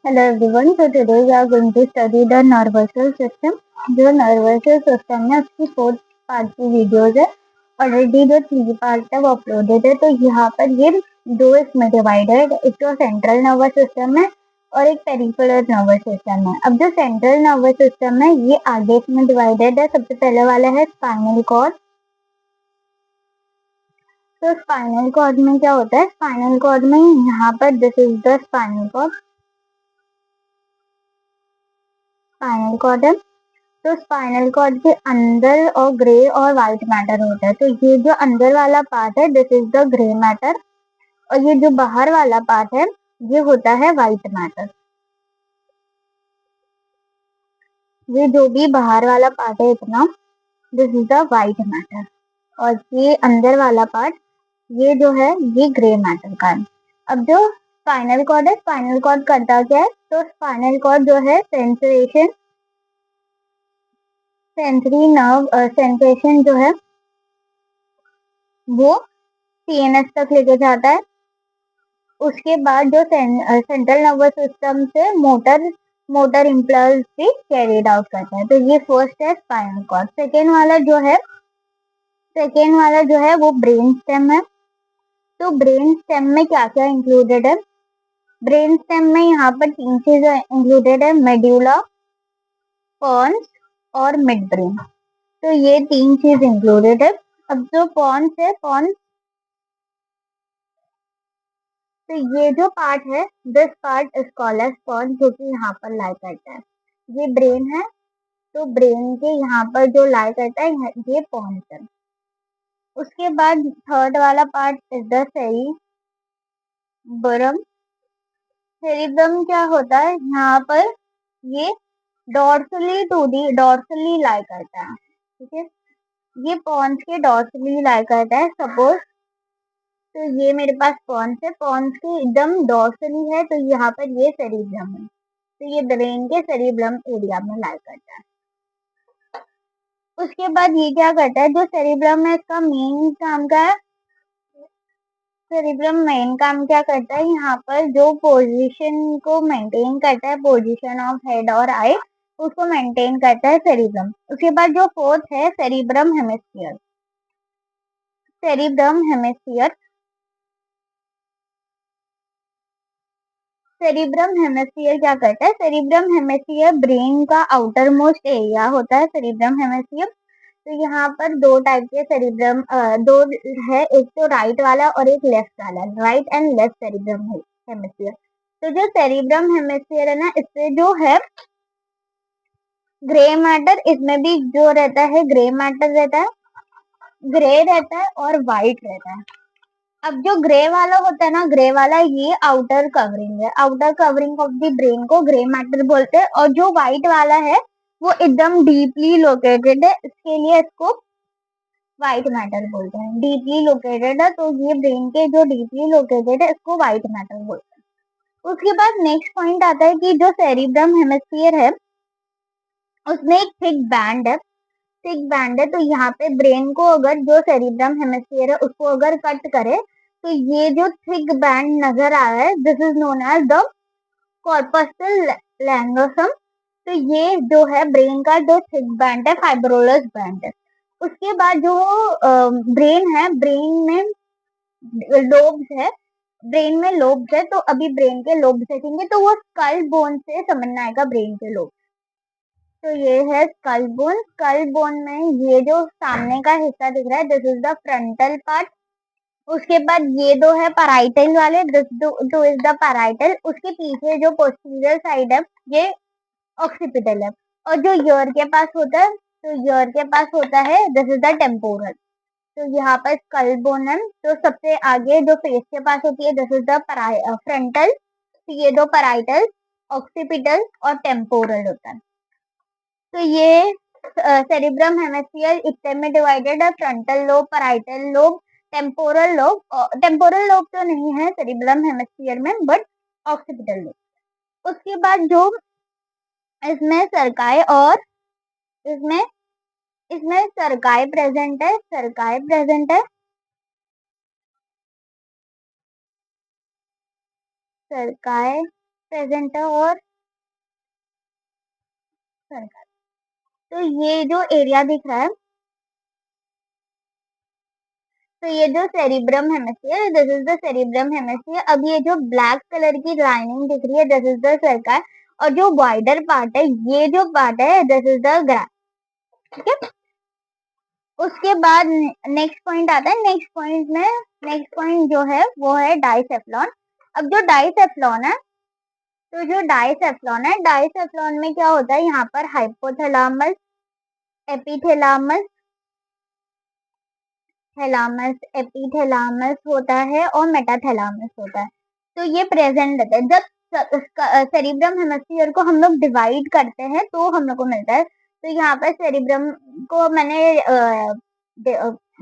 Hello everyone. So today we are going to study the nervous system. जो nervous system है उसकी 4 part की videos है. Already जो 3 पार्ट है वो अपलोडेड है. तो यहाँ पर ये दो इसमें डिवाइडेड, एक तो सेंट्रल नर्वस सिस्टम है और एक पेरिफेरल नर्वस सिस्टम है. अब जो सेंट्रल नर्वस सिस्टम है ये आगे इसमें डिवाइडेड है. सबसे पहले वाला है स्पाइनल कॉर्ड. तो स्पाइनल कॉर्ड में क्या होता है? स्पाइनल कॉर्ड में यहाँ पर this is the spinal cord. Spinal cord है. तो स्पाइनल कॉर्ड के अंदर और ग्रे और व्हाइट मैटर होता है. तो ये जो अंदर वाला पार्ट है this is the grey matter और ये जो बाहर वाला पार्ट है ये होता है व्हाइट मैटर. ये जो भी बाहर वाला पार्ट है इतना, this is the white matter और ये अंदर वाला पार्ट ये जो है ये ग्रे मैटर का है. अब जो स्पाइनल कॉर्ड है, स्पाइनल कॉर्ड करता क्या है? तो स्पाइनल कॉर्ड जो है सेंसरी नर्व सेंसेशन जो है वो सीएनएस तक लेके जाता है. उसके बाद जो सेंट्रल नर्वस सिस्टम से मोटर इम्पल्स भी कैरीड आउट करता है. तो ये फर्स्ट है स्पाइनल कॉर्ड. सेकेंड वाला जो है वो ब्रेन स्टेम है. तो ब्रेन स्टेम में क्या क्या इंक्लूडेड है? ब्रेन स्टेम में यहाँ पर 3 चीजें इंक्लूडेड है, मेड्यूला, पॉन्स और मिड ब्रेन. तो ये 3 चीज इंक्लूडेड है. अब जो पॉन्स है, पॉन्स, तो ये जो पार्ट है this part is called as pons, जो कि यहाँ पर लाई करता है. ये ब्रेन है तो ब्रेन के यहाँ पर जो लाई करता है ये पॉन्स है. उसके बाद थर्ड वाला पार्ट इज द सेरिबरम. सेरिबरम क्या होता है? यहाँ पर ये डॉर्सली लाई करता है. ठीक है, ये पॉन्स के डॉर्सली लाई करता है. सपोज तो ये मेरे पास पॉन्स है, पॉन्स के एकदम डॉर्सली है तो यहाँ पर ये सेरिब्रम है. तो ये ब्रेन के सेरिब्रम एरिया में लाई करता है. उसके बाद ये क्या करता है? जो सेरिब्रम है इसका मेन काम क्या है? सेरिब्रम मेन काम क्या करता है? यहाँ पर जो पोजीशन को मेंटेन करता है, पोजीशन ऑफ हेड और आई, उसको मेंटेन करता है सेरिब्रम. उसके बाद जो फोर्थ है cerebrum hemisphere. Cerebrum hemisphere cerebrum hemisphere क्या करता है? सेरिब्रम हेमिस्फीयर ब्रेन का आउटर मोस्ट एरिया होता है. Cerebrum hemisphere. तो यहाँ पर दो टाइप के सेरिब्रम दो है, एक तो राइट वाला और एक लेफ्ट वाला, right and left cerebrum hemisphere. तो जो सेरिब्रम हेमिस्फीयर है ना, इससे जो है ग्रे मैटर, इसमें भी जो रहता है ग्रे मैटर रहता है, ग्रे रहता है और व्हाइट रहता है. अब जो ग्रे वाला होता है ना, ग्रे वाला ये आउटर कवरिंग है. Outer covering of the brain को ग्रे मैटर बोलते हैं. और जो व्हाइट वाला है वो एकदम डीपली लोकेटेड है, इसके लिए इसको व्हाइट मैटर बोलते हैं. डीपली लोकेटेड है तो ये ब्रेन के जो डीपली लोकेटेड है इसको व्हाइट मैटर बोलते हैं. उसके बाद नेक्स्ट पॉइंट आता है कि जो सेरिब्रम हेमिस्फीयर है उसमें एक थिक बैंड है. थिक बैंड है तो यहाँ पे ब्रेन को अगर जो सेरिब्रम हेमिस्फीयर है उसको अगर कट करे तो ये जो थिक बैंड नजर आ रहा है this is known as the corpuscle langosum. तो ये जो है ब्रेन का जो थिक बैंड है, फाइब्रोलस बैंड है. उसके बाद जो ब्रेन है, ब्रेन में लोब्स है, ब्रेन में लोब्स है. तो अभी ब्रेन के लोब्स देखेंगे तो वो स्कल बोन से समझ में आएगा ब्रेन के लोब. तो ये है स्कल बोन. स्कल बोन में ये जो सामने का हिस्सा दिख रहा है this is the frontal part. उसके बाद ये दो है पैराइटल वाले, this two is the parietal. उसके पीछे जो पोस्टीरियर साइड है ये ऑक्सीपिटल है. और जो ईयर के पास होता है, तो ईयर के पास होता है दिस इज द टेम्पोरल. तो यहाँ पर स्कल बोन है तो सबसे आगे जो फेस के पास होती है दिस इज द फ्रंटल. ये दो पैराइटल, ऑक्सीपिटल और टेम्पोरल होता है. तो ये सेरिब्रम हेमिस्फीयर इतने में डिवाइडेड है, frontal lobe, parietal lobe, temporal lobe. Temporal lobe तो नहीं है सेरिब्रम हेमिस्फीयर में बट ऑक्सीपिटल लोब. उसके बाद जो इसमें सरकाय और इसमें इसमें सरकाय प्रेजेंट है. सरकाय प्रेजेंटा और सर्कल। तो ये जो एरिया दिख रहा है, तो ये जो cerebrum hemisphere, this is the cerebrum hemisphere. अब ये जो ब्लैक कलर की लाइनिंग दिख रही है, दिस इज द सर्कल, और जो वाइडर पार्ट है, ये जो पार्ट है, दिस इज द ग्राफ। ठीक है। उसके बाद नेक्स्ट पॉइंट आता है। नेक्स्ट पॉइंट जो है वो है डाइसेफ्लॉन। अब जो डाइसेफ्लॉन है, तो जो डाइसेफ्लॉन है, डाइसेफ्लॉन में क्या होता है, यहाँ पर हाइपोथैलामस, एपिथैलामस, थैलामस, एपिथैलामस होता है और मेटाथैलामस होता है। तो ये प्रेजेंट रहता है। जब सेरिब्रम हेमिस्फीयर को हम लोग डिवाइड करते हैं तो हम लोग को मिलता है। तो यहाँ पर सेरिब्रम को मैंने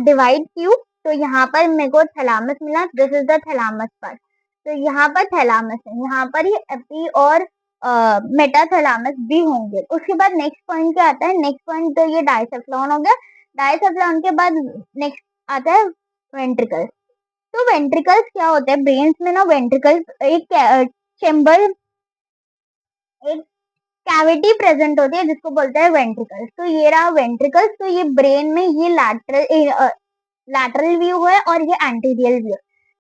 डिवाइड क्यों, तो यहाँ पर मेरे को थैलामस मिला, this is the thalamus part. तो यहाँ पर थैलामस है, यहाँ पर ही एपी और मेटाथैलामस भी होंगे। उसके बाद नेक्स्ट पॉइंट क्या आता है, नेक्स्ट पॉइंट तो ये डाइसेफ्लॉन हो गया। डाइसेफ्लॉन के बाद नेक्स्ट आता है वेंट्रिकल्स। तो वेंट्रिकल्स क्या होते हैं, ब्रेन्स में ना वेंट्रिकल्स एक चेम्बर, एक कैविटी प्रेजेंट होती है जिसको बोलते हैं वेंट्रिकल्स। तो ये रहा वेंट्रिकल्स। तो ये ब्रेन में ये लैटरल व्यू है और ये एंटीरियर व्यू।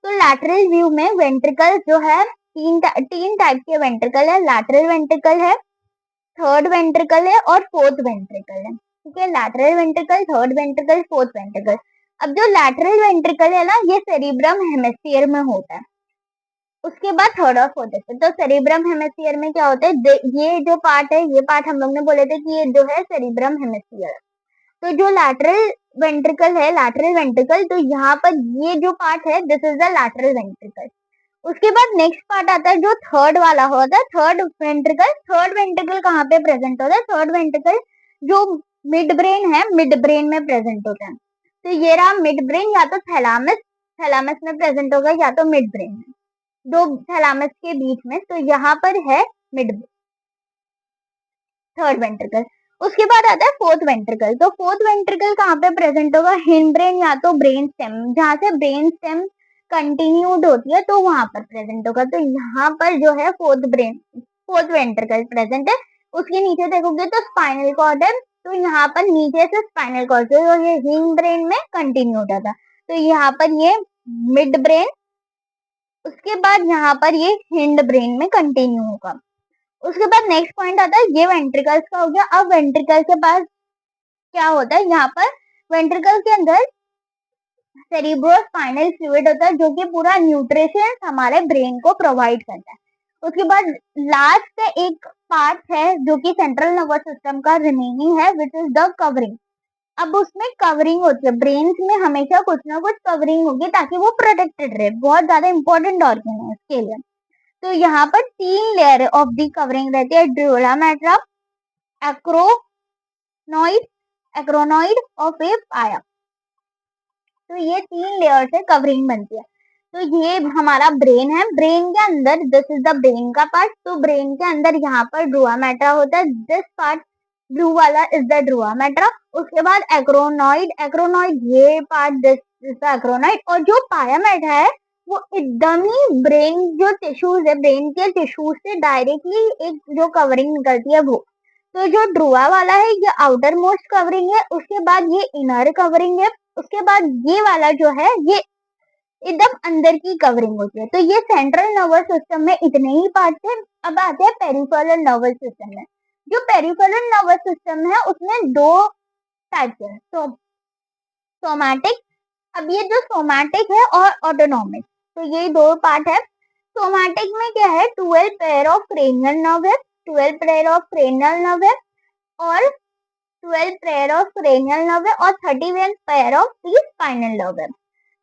तो लैटरल व्यू में वेंट्रिकल जो है, तीन टाइप के वेंट्रिकल है। लैटरल वेंट्रिकल है, थर्ड वेंट्रिकल है और फोर्थ वेंट्रिकल है। ठीक है, lateral ventricle, third ventricle, fourth ventricle. अब जो लैटरल वेंट्रिकल है ना, ये सेरिब्रम हेमिस्फीयर में होता है। उसके बाद थर्ड और फोर्थ। तो सेरिब्रम हेमिस्फीयर में क्या होता है, ये जो पार्ट है, ये पार्ट हम लोग ने बोले थे कि ये जो है सेरिब्रम हेमिस्फीयर। तो जो लैटरल वेंट्रिकल है, लैटरल वेंट्रिकल, तो यहाँ पर ये जो पार्ट है, this is the lateral ventricle. उसके बाद नेक्स्ट पार्ट आता है जो थर्ड वाला होता है, थर्ड वेंट्रिकल। थर्ड वेंट्रिकल कहाँ पे प्रेजेंट होता है, थर्ड वेंट्रिकल जो मिड ब्रेन है, मिड ब्रेन में प्रेजेंट होता है। तो ये रहा मिड ब्रेन, या तो थैलामस, थैलामस में प्रेजेंट होगा या तो मिड ब्रेन में, दो थैलामस के बीच में। तो यहाँ पर है मिड, थर्ड वेंट्रिकल। उसके बाद आता है फोर्थ वेंट्रिकल। तो फोर्थ वेंट्रिकल कहाँ पे प्रेजेंट होगा, हिंड ब्रेन या तो ब्रेन स्टेम, जहाँ से ब्रेन स्टेम कंटिन्यूड होती है तो वहां पर प्रेजेंट होगा। तो यहाँ पर जो है फोर्थ वेंट्रिकल प्रेजेंट है। उसके नीचे देखोगे तो स्पाइनल कॉर्ड है। तो यहाँ पर नीचे से स्पाइनल कॉर्ड, तो ये हिंड ब्रेन में कंटिन्यू होता था। तो यहाँ पर ये मिड ब्रेन, उसके बाद यहाँ पर ये हिंड ब्रेन में कंटिन्यू होगा। उसके बाद नेक्स्ट पॉइंट आता है, ये वेंट्रिकल्स का हो गया। अब वेंट्रिकल के पास क्या होता है, यहाँ पर वेंट्रिकल के अंदर सेरिब्रोस्पाइनल फ्लूइड होता है जो कि पूरा न्यूट्रिशन हमारे ब्रेन को प्रोवाइड करता है। उसके बाद लास्ट एक पार्ट है जो कि सेंट्रल नर्वस सिस्टम का रिमेनिंग है, विच इज द कवरिंग। अब उसमें कवरिंग होती है, ब्रेन में हमेशा कुछ ना कुछ कवरिंग होगी ताकि वो प्रोटेक्टेड रहे, बहुत ज्यादा इंपॉर्टेंट ऑर्गन है उसके लिए। तो यहाँ पर 3 लेयर ऑफ दी कवरिंग रहती है, ड्यूला मैट्रा, एक्रोनॉइड, एक्रोनॉइड और फिर पाया। तो ये 3 लेयर से कवरिंग बनती है। तो ये हमारा ब्रेन है, ब्रेन के अंदर दिस इज द ब्रेन का पार्ट। तो ब्रेन के अंदर यहाँ पर ड्रुआ मैट्रा होता है, दिस पार्ट ब्लू वाला इज द ड्रुआ मैट्रा। उसके बाद एक्रोनॉइड, एक्रोनॉइड ये पार्ट, दिस इज द एक्रोनॉइड। और जो पाया मैट्रा है वो एकदम ही ब्रेन जो टिश्यूज है, ब्रेन के टिश्यूज से डायरेक्टली एक जो कवरिंग निकलती है वो। तो जो ड्रुआ वाला है ये आउटर मोस्ट कवरिंग है, उसके बाद ये इनर कवरिंग है, उसके बाद ये वाला जो है ये एकदम अंदर की कवरिंग होती है। तो ये सेंट्रल नर्वस सिस्टम में इतने ही पार्ट है। अब आते हैं पेरिफेरल नर्वस सिस्टम में। जो पेरिफेरल नर्वस सिस्टम है उसमें 2 टाइप है, तो सोमैटिक। अब ये जो सोमैटिक है और ऑटोनॉमिक, तो ये 2 पार्ट है। सोमैटिक में क्या है, 12 पेयर ऑफ क्रेनियल नर्व है, 12 पेयर ऑफ क्रेनियल नर्व है और 12 पेयर ऑफ क्रेनियल नर्व है और 31 pair of the spinal nerve है।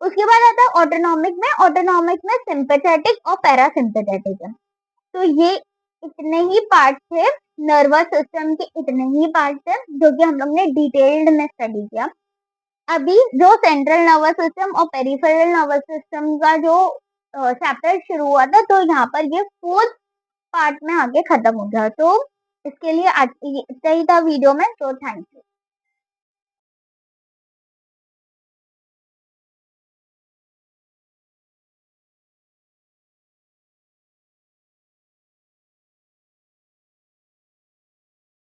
उसके बाद आता है ऑटोनॉमिक में। ऑटोनॉमिक में सिंपैथेटिक और पैरासिम्पैथेटिक है। तो ये इतने ही पार्ट्स थे, नर्वस सिस्टम के इतने ही पार्ट्स है जो कि हम लोग ने डिटेल्ड में स्टडी किया। अभी जो सेंट्रल नर्वस सिस्टम और पेरिफेरल नर्वस सिस्टम का जो चैप्टर शुरू हुआ था, तो यहाँ पर ये 4th पार्ट में आगे खत्म हो गया। तो इसके लिए इतना ही था वीडियो में, तो थैंक यू।